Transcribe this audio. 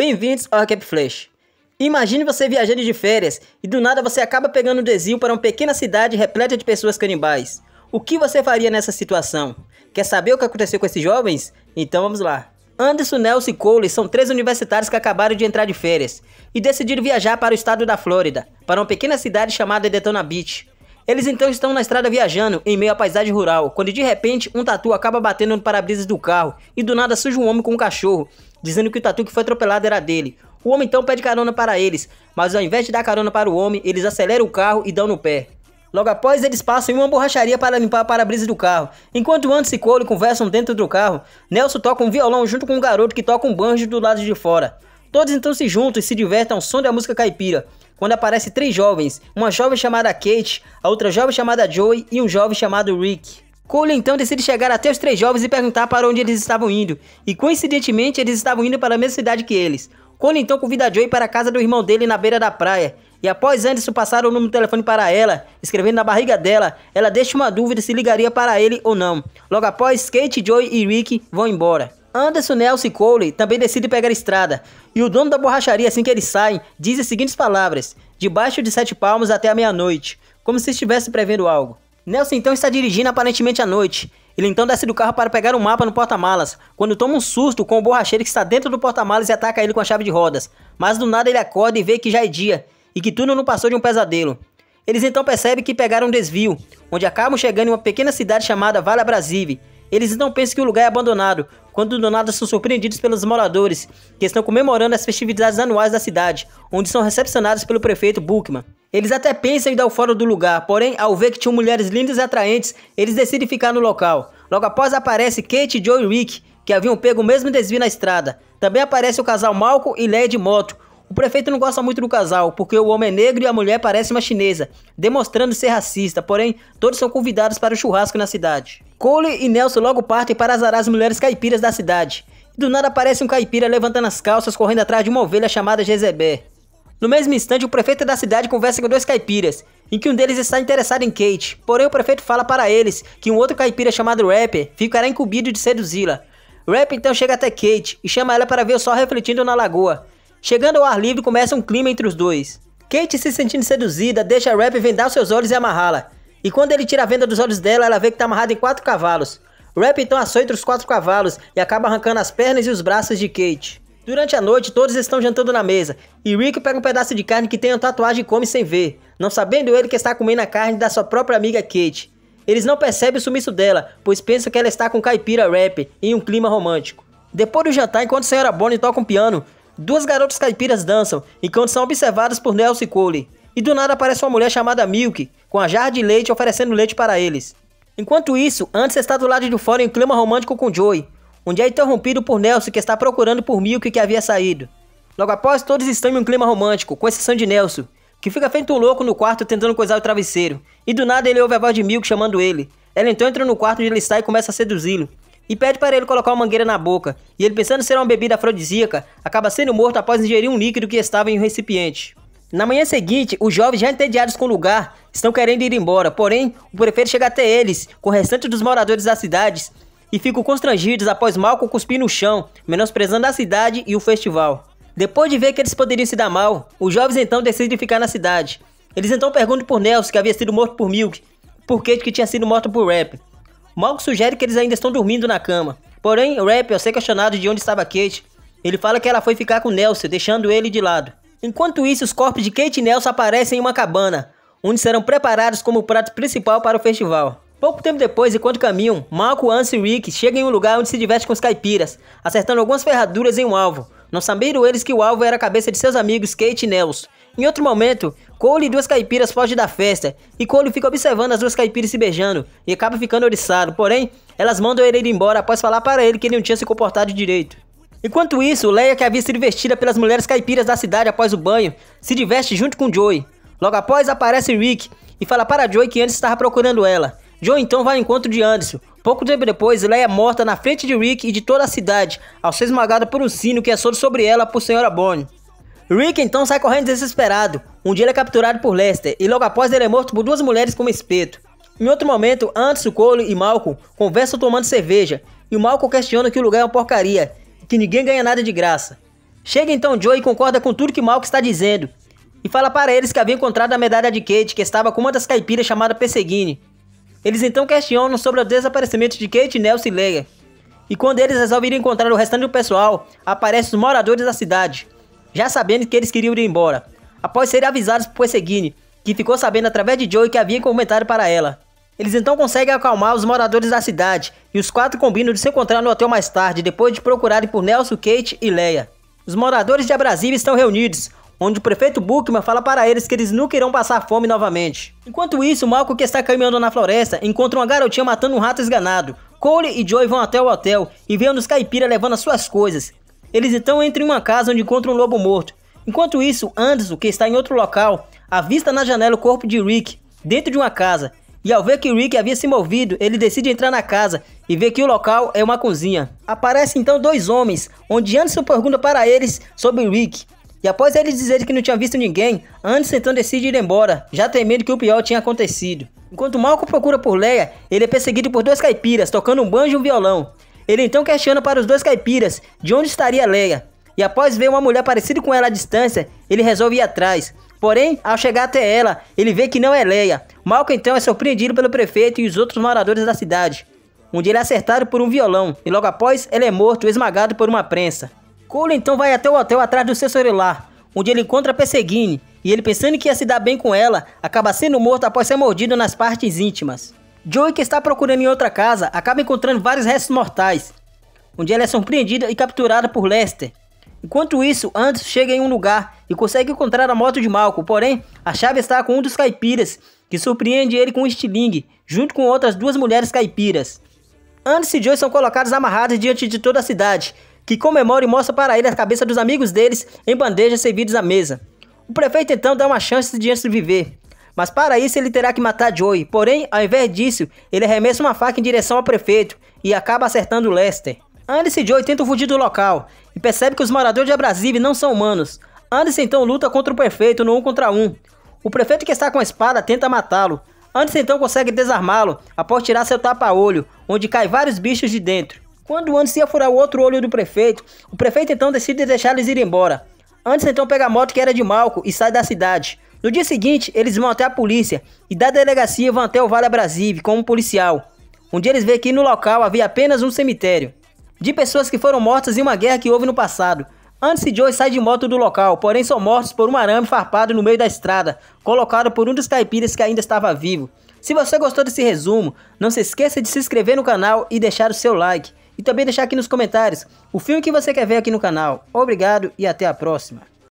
Bem-vindos ao Recap Flash. Imagine você viajando de férias e do nada você acaba pegando um desvio para uma pequena cidade repleta de pessoas canibais. O que você faria nessa situação? Quer saber o que aconteceu com esses jovens? Então vamos lá. Anderson, Nelson e Cole são 3 universitários que acabaram de entrar de férias e decidiram viajar para o estado da Flórida, para uma pequena cidade chamada Daytona Beach. Eles então estão na estrada viajando em meio à paisagem rural, quando de repente um tatu acaba batendo no para-brisas do carro e do nada surge um homem com um cachorro, dizendo que o tatu que foi atropelado era dele. O homem então pede carona para eles, mas ao invés de dar carona para o homem, eles aceleram o carro e dão no pé. Logo após, eles passam em uma borracharia para limpar o para-brisas do carro. Enquanto Anderson e Cole conversam dentro do carro, Nelson toca um violão junto com um garoto que toca um banjo do lado de fora. Todos então se juntam e se divertem ao som da música caipira, quando aparecem 3 jovens, uma jovem chamada Kate, a outra jovem chamada Joey e um jovem chamado Rick. Cole então decide chegar até os 3 jovens e perguntar para onde eles estavam indo, e coincidentemente eles estavam indo para a mesma cidade que eles. Cole então convida Joey para a casa do irmão dele na beira da praia, e após Anderson passar o número do telefone para ela, escrevendo na barriga dela, ela deixa uma dúvida se ligaria para ele ou não. Logo após, Kate, Joey e Rick vão embora. Anderson, Nelson e Cole também decidem pegar a estrada, e o dono da borracharia, assim que eles saem, diz as seguintes palavras: debaixo de 7 palmos até a meia-noite, como se estivesse prevendo algo. Nelson então está dirigindo aparentemente à noite. Ele então desce do carro para pegar um mapa no porta-malas, quando toma um susto com o borracheiro que está dentro do porta-malas e ataca ele com a chave de rodas. Mas do nada ele acorda e vê que já é dia, e que tudo não passou de um pesadelo. Eles então percebem que pegaram um desvio, onde acabam chegando em uma pequena cidade chamada Vale Brasília. Eles então pensam que o lugar é abandonado, quando do nada são surpreendidos pelos moradores, que estão comemorando as festividades anuais da cidade, onde são recepcionados pelo prefeito Bookman. Eles até pensam em dar o fora do lugar, porém, ao ver que tinham mulheres lindas e atraentes, eles decidem ficar no local. Logo após aparece Kate, Joe e Rick, que haviam pego o mesmo desvio na estrada. Também aparece o casal Malcolm e Leia de moto. O prefeito não gosta muito do casal, porque o homem é negro e a mulher parece uma chinesa, demonstrando ser racista, porém, todos são convidados para o churrasco na cidade. Cole e Nelson logo partem para azarar as mulheres caipiras da cidade. E do nada aparece um caipira levantando as calças, correndo atrás de uma ovelha chamada Jezebel. No mesmo instante, o prefeito da cidade conversa com 2 caipiras, em que um deles está interessado em Kate, porém o prefeito fala para eles que um outro caipira chamado Rapper ficará incumbido de seduzi-la. Rapper então chega até Kate e chama ela para ver o sol refletindo na lagoa. Chegando ao ar livre, começa um clima entre os dois. Kate, se sentindo seduzida, deixa Rapper vendar os seus olhos e amarrá-la. E quando ele tira a venda dos olhos dela, ela vê que está amarrada em 4 cavalos. Rapper então açoita os 4 cavalos e acaba arrancando as pernas e os braços de Kate. Durante a noite, todos estão jantando na mesa, e Rick pega um pedaço de carne que tem uma tatuagem e come sem ver, não sabendo ele que está comendo a carne da sua própria amiga Kate. Eles não percebem o sumiço dela, pois pensam que ela está com o caipira Rapper em um clima romântico. Depois do jantar, enquanto a senhora Bonnie toca um piano, 2 garotas caipiras dançam, enquanto são observadas por Nelson e Cole. E do nada aparece uma mulher chamada Milk, com a jarra de leite oferecendo leite para eles. Enquanto isso, Anderson está do lado de fora em um clima romântico com Joey, onde é interrompido por Nelson, que está procurando por Milk, que havia saído. Logo após, todos estão em um clima romântico, com exceção de Nelson, que fica feito um louco no quarto tentando coisar o travesseiro. E do nada ele ouve a voz de Milk chamando ele. Ela então entra no quarto onde ele está e começa a seduzi-lo. E pede para ele colocar uma mangueira na boca, e ele, pensando ser uma bebida afrodisíaca, acaba sendo morto após ingerir um líquido que estava em um recipiente. Na manhã seguinte, os jovens, já entediados com o lugar, estão querendo ir embora, porém, o prefeito chega até eles, com o restante dos moradores das cidades, e ficam constrangidos após Malcolm cuspir no chão, menosprezando a cidade e o festival. Depois de ver que eles poderiam se dar mal, os jovens então decidem ficar na cidade. Eles então perguntam por Nelson, que havia sido morto por Milk, por Kate, que tinha sido morto por Rapper. Malcolm sugere que eles ainda estão dormindo na cama. Porém, Rapper, ao ser questionado de onde estava Kate, ele fala que ela foi ficar com Nelson, deixando ele de lado. Enquanto isso, os corpos de Kate e Nelson aparecem em uma cabana, onde serão preparados como prato principal para o festival. Pouco tempo depois, enquanto caminham, Malcolm, Anderson e Rick chegam em um lugar onde se diverte com os caipiras, acertando algumas ferraduras em um alvo, não sabendo eles que o alvo era a cabeça de seus amigos Kate e Nelson. Em outro momento, Cole e 2 caipiras fogem da festa, e Cole fica observando as 2 caipiras se beijando, e acaba ficando oriçado, porém, elas mandam ele ir embora após falar para ele que ele não tinha se comportado direito. Enquanto isso, Leia, que havia sido vestida pelas mulheres caipiras da cidade após o banho, se diverte junto com Joey. Logo após, aparece Rick, e fala para Joey que Anderson estava procurando ela. Joey então vai ao encontro de Anderson. Pouco tempo depois, Leia é morta na frente de Rick e de toda a cidade, ao ser esmagada por um sino que é solto sobre ela por senhora Bonnie. Rick então sai correndo desesperado. Um dia ele é capturado por Lester, e logo após ele é morto por 2 mulheres com um espeto. Em outro momento, Anderson, Cole e Malcolm conversam tomando cerveja, e o Malcolm questiona que o lugar é uma porcaria, e que ninguém ganha nada de graça. Chega então Joe e concorda com tudo que Malcolm está dizendo, e fala para eles que havia encontrado a medalha de Kate, que estava com uma das caipiras chamada Perseguine. Eles então questionam sobre o desaparecimento de Kate, Nelson e Leia. E quando eles resolvem ir encontrar o restante do pessoal, aparecem os moradores da cidade, já sabendo que eles queriam ir embora, após serem avisados por Perseguine, que ficou sabendo através de Joe que havia comentado para ela. Eles então conseguem acalmar os moradores da cidade, e os quatro combinam de se encontrar no hotel mais tarde, depois de procurarem por Nelson, Kate e Leia. Os moradores de Abrasília estão reunidos, onde o prefeito Bookman fala para eles que eles nunca irão passar fome novamente. Enquanto isso, Malcolm, que está caminhando na floresta, encontra uma garotinha matando um rato esganado. Cole e Joey vão até o hotel e veem um dos caipiras levando as suas coisas. Eles então entram em uma casa onde encontram um lobo morto. Enquanto isso, Anderson, que está em outro local, avista na janela o corpo de Rick, dentro de uma casa. E ao ver que Rick havia se movido, ele decide entrar na casa e vê que o local é uma cozinha. Aparecem então dois homens, onde Anderson pergunta para eles sobre Rick. E após eles dizerem que não tinha visto ninguém, Anderson então decide ir embora, já temendo que o pior tinha acontecido. Enquanto Malcolm procura por Leia, ele é perseguido por dois caipiras, tocando um banjo e um violão. Ele então questiona para os dois caipiras de onde estaria Leia. E após ver uma mulher parecida com ela à distância, ele resolve ir atrás. Porém, ao chegar até ela, ele vê que não é Leia. Malcolm então é surpreendido pelo prefeito e os outros moradores da cidade, onde ele é acertado por um violão, e logo após ele é morto, esmagado por uma prensa. Cole então vai até o hotel atrás do seu celular, onde ele encontra Perseguine, e ele, pensando que ia se dar bem com ela, acaba sendo morto após ser mordido nas partes íntimas. Joey, que está procurando em outra casa, acaba encontrando vários restos mortais, onde ela é surpreendida e capturada por Lester. Enquanto isso, Anderson chega em um lugar e consegue encontrar a moto de Malcolm, porém, a chave está com um dos caipiras, que surpreende ele com um estilingue, junto com outras duas mulheres caipiras. Anderson e Joey são colocados amarrados diante de toda a cidade, que comemora e mostra para ele a cabeça dos amigos deles em bandejas servidos à mesa. O prefeito então dá uma chance de Anderson viver, mas para isso ele terá que matar Joey, porém, ao invés disso, ele arremessa uma faca em direção ao prefeito e acaba acertando Lester. Anderson e Joey tentam fugir do local e percebem que os moradores de Abrasília não são humanos. Anderson então luta contra o prefeito no 1 contra 1. O prefeito, que está com a espada, tenta matá-lo. Anderson então consegue desarmá-lo após tirar seu tapa-olho, onde cai vários bichos de dentro. Quando Anderson ia furar o outro olho do prefeito, o prefeito então decide deixar eles ir embora. Anderson então pega a moto que era de Malcolm e sai da cidade. No dia seguinte, eles vão até a polícia e da delegacia vão até o Vale Abrasília como policial, onde eles veem que no local havia apenas um cemitério de pessoas que foram mortas em uma guerra que houve no passado. Anderson e Joey saem de moto do local, porém são mortos por um arame farpado no meio da estrada, colocado por um dos caipiras que ainda estava vivo. Se você gostou desse resumo, não se esqueça de se inscrever no canal e deixar o seu like. E também deixar aqui nos comentários o filme que você quer ver aqui no canal. Obrigado e até a próxima.